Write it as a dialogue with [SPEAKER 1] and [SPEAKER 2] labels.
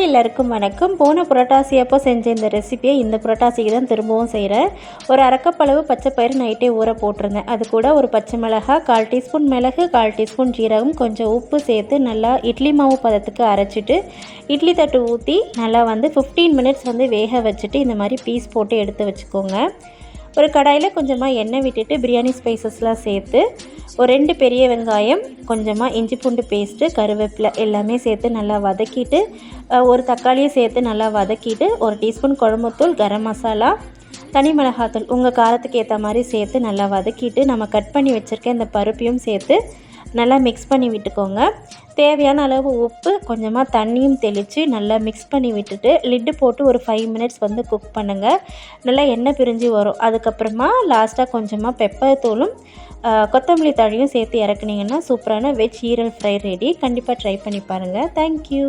[SPEAKER 1] Hi எல்லாருக்கும் வணக்கம். போன புரட்டாசி அப்போ செஞ்ச இந்த ரெசிபியை இந்த புரட்டாசிக்கு தான் திரும்பவும் செய்கிறேன். ஒரு அரைக்கப்பளவு பச்சை பயிறு நைட்டே ஊற போட்டிருந்தேன். அது கூட ஒரு பச்சை மிளகாய், 1/4 டீஸ்பூன் மிளகு, 1/4 டீஸ்பூன் ஜீரகம், கொஞ்சம் உப்பு சேர்த்து நல்லா இட்லி மாவு பதத்துக்கு அரைச்சிட்டு இட்லி தட்டு ஊற்றி நல்லா 15 மினிட்ஸ் வேக வச்சுட்டு இந்த மாதிரி பீஸ் போட்டு எடுத்து வச்சுக்கோங்க. ஒரு கடாயில் கொஞ்சமாக எண்ணெய் விட்டுட்டு பிரியாணி ஸ்பைசஸ்லாம் சேர்த்து ஒரு 2 பெரிய வெங்காயம், கொஞ்சமாக இஞ்சி பூண்டு பேஸ்ட்டு, கருவேப்பிலை எல்லாமே சேர்த்து நல்லா வதக்கிட்டு ஒரு தக்காளியை சேர்த்து நல்லா வதக்கிட்டு 1 டீஸ்பூன் குழம்புத்தூள், கரம் மசாலா, தனி மிளகாத்தூள் உங்கள் காரத்துக்கு ஏற்ற மாதிரி சேர்த்து நல்லா வதக்கிட்டு நம்ம கட் பண்ணி வச்சுருக்க இந்த பருப்பையும் சேர்த்து நல்லா மிக்ஸ் பண்ணி விட்டுக்கோங்க. தேவையான அளவு உப்பு, கொஞ்சமாக தண்ணியும் தெளித்து நல்லா மிக்ஸ் பண்ணி விட்டுட்டு லிட்டு போட்டு ஒரு 5 மினிட்ஸ் குக் பண்ணுங்கள். நல்லா எண்ணெய் பிரிஞ்சு வரும். அதுக்கப்புறமா லாஸ்ட்டாக கொஞ்சமாக பெப்பர் தூளும் கொத்தமல்லி தழையும் சேர்த்து இறக்குனீங்கன்னா சூப்பரான வெஜ் ஈரல் ஃப்ரை ரெடி. கண்டிப்பாக ட்ரை பண்ணி பாருங்கள். தேங்க்யூ.